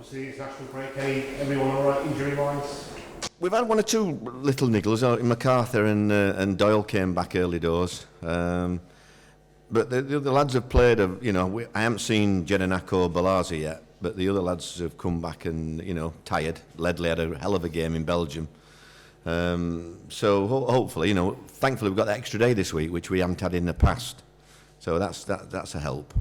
Obviously, it's national break. Everyone all right injury-wise? We've had one or two little niggles. MacArthur and Doyle came back early doors. But the lads have played, I haven't seen Jedinak or Balazi yet, but the other lads have come back and, tired. Ledley had a hell of a game in Belgium. So hopefully, thankfully we've got that extra day this week, which we haven't had in the past. So that's a help.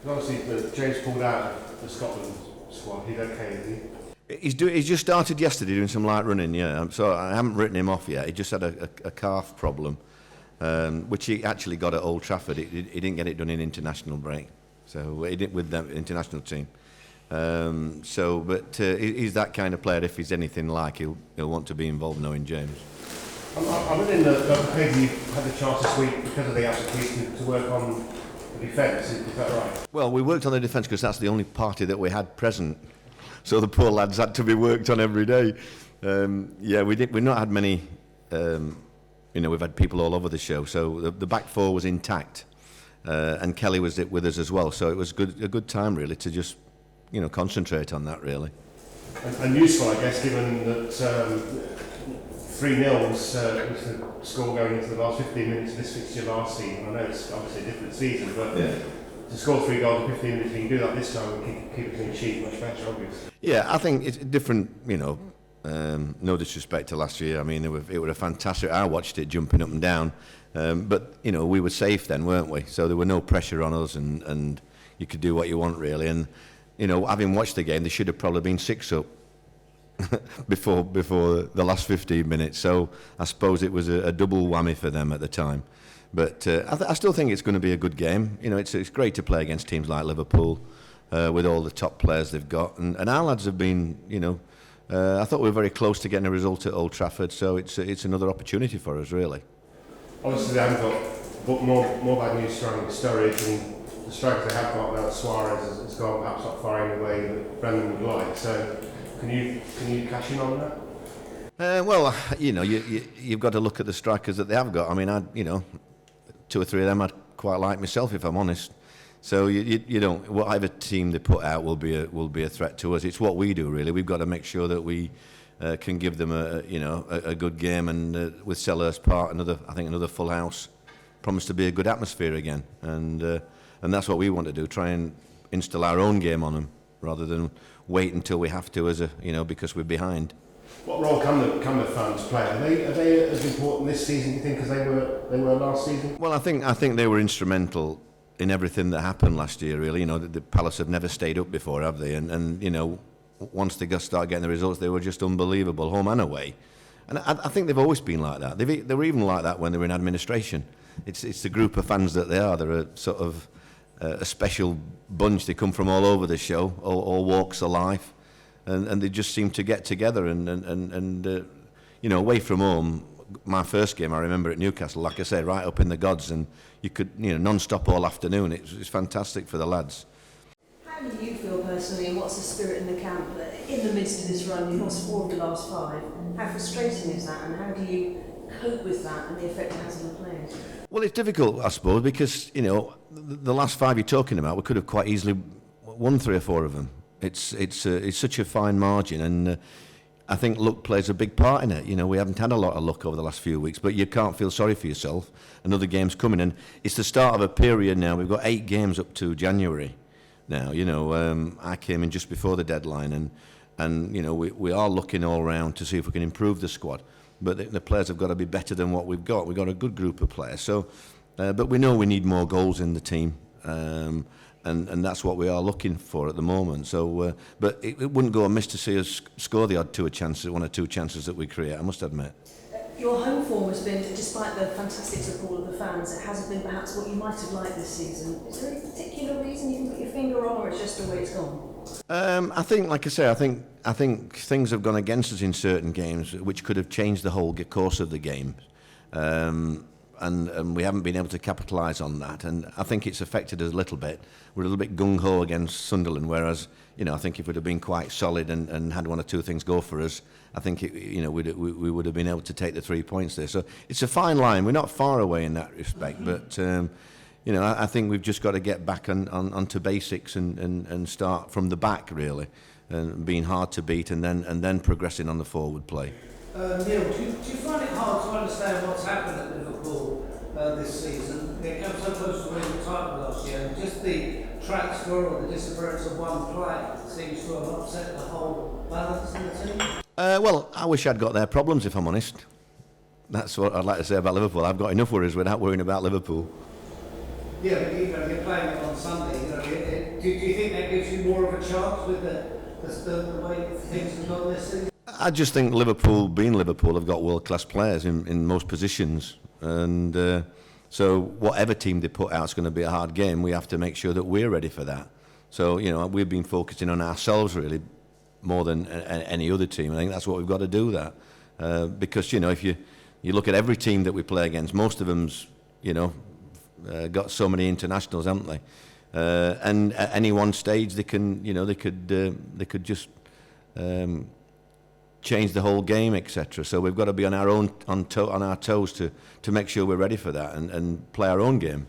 Obviously, James pulled out of the Scotland squad. He's okay, is he? He's just started yesterday doing some light running, yeah. So I haven't written him off yet. He just had a calf problem, which he actually got at Old Trafford. He didn't get it done in international break, so he did with the international team. But he's that kind of player. If he's anything like, he'll want to be involved, knowing James. I'm wondering that maybe you've had the chance this week because of the absence to work on the defence. Is that right? Well, we worked on the defence because that's the only party that we had present. So the poor lads had to be worked on every day. We've not had many. We've had people all over the show. So the back four was intact, and Kelly was with us as well. So it was a good time really to just concentrate on that really. And useful, I guess, given that 3-0 was the score going into the last 15 minutes of this fixture last season. I know it's obviously a different season, but to score 3 goals in 15 minutes, you can do that this time and keep it clean sheet much better, obviously. Yeah, I think it's different, no disrespect to last year. I mean, it was a fantastic. I watched it jumping up and down, but we were safe then, weren't we? So there were no pressure on us, and you could do what you want really. And having watched the game, they should have probably been 6 up before the last 15 minutes. So I suppose it was a double whammy for them at the time. But I still think it's going to be a good game. It's great to play against teams like Liverpool with all the top players they've got, and our lads have been. I thought we were very close to getting a result at Old Trafford, so it's another opportunity for us really. Obviously, they haven't got more bad news surrounding Sturridge, and the strikers they have got now, Suarez has gone perhaps not firing the way that Brendan would like. So, can you cash in on that? You've got to look at the strikers that they have got. I mean, 2 or 3 of them I'd quite like myself, if I'm honest. So you don't. Whatever team they put out will be a threat to us. It's what we do really. We've got to make sure that we can give them a good game, and with Selhurst Park, another full house, promise to be a good atmosphere again, and that's what we want to do. Try and instill our own game on them rather than wait until we have to because we're behind. What role can the fans play? Are they as important this season, do you think, as they were last season? Well, I think they were instrumental in everything that happened last year. Really, the Palace have never stayed up before, have they? And once they start getting the results, they were just unbelievable, home and away. And I think they've always been like that. They were even like that when they were in administration. It's the group of fans that they are. They're a sort of a special bunch. They come from all over the show, all walks of life. And they just seem to get together and away from home. My first game I remember at Newcastle, like I said, right up in the gods, and you could non-stop all afternoon. It's fantastic for the lads. How do you feel personally, and what's the spirit in the camp in the midst of this run? You've lost 4 of the last 5. How frustrating is that, and how do you cope with that and the effect it has on the players? Well, it's difficult, I suppose, because the last 5 you're talking about, we could have quite easily won 3 or 4 of them. It's such a fine margin, and I think luck plays a big part in it. We haven't had a lot of luck over the last few weeks, but you can't feel sorry for yourself. Another game's coming, and it's the start of a period now. We've got 8 games up to January now. I came in just before the deadline, and we are looking all round to see if we can improve the squad. But the players have got to be better than what we've got. We've got a good group of players, so but we know we need more goals in the team. And that's what we are looking for at the moment. So, but it wouldn't go amiss to see us score the odd 1 or 2 chances that we create, I must admit. Your home form has been, despite the fantastic support of the fans, it hasn't been perhaps what you might have liked this season. Is there any particular reason you can put your finger on, or it's just the way it's gone? I think, like I say, I think things have gone against us in certain games, which could have changed the whole course of the game. And we haven't been able to capitalise on that, and I think it's affected us a little bit. We're a little bit gung-ho against Sunderland, whereas I think if we'd have been quite solid and had 1 or 2 things go for us, I think we would have been able to take the 3 points there. So it's a fine line. We're not far away in that respect, but I think we've just got to get back onto basics and start from the back really. and being hard to beat, and then progressing on the forward play. Neil, do you find it hard to understand what's happened at Liverpool this season? They came so close to winning the title last year, and just the transfer or the disappearance of one player seems to have upset the whole balance in the team? Well, I wish I'd got their problems, if I'm honest. That's what I'd like to say about Liverpool. I've got enough worries without worrying about Liverpool. Yeah, but you're playing it on Sunday. Do you think that gives you more of a chance with the way things have gone this season? I just think Liverpool, being Liverpool, have got world-class players in most positions. And so whatever team they put out is going to be a hard game. We have to make sure that we're ready for that. So, we've been focusing on ourselves, really, more than any other team. I think that's what we've got to do, that. Because, if you look at every team that we play against, most of them's, got so many internationals, haven't they? And at any one stage, they could just change the whole game, etc. So we've got to be on our toes to make sure we're ready for that and play our own game.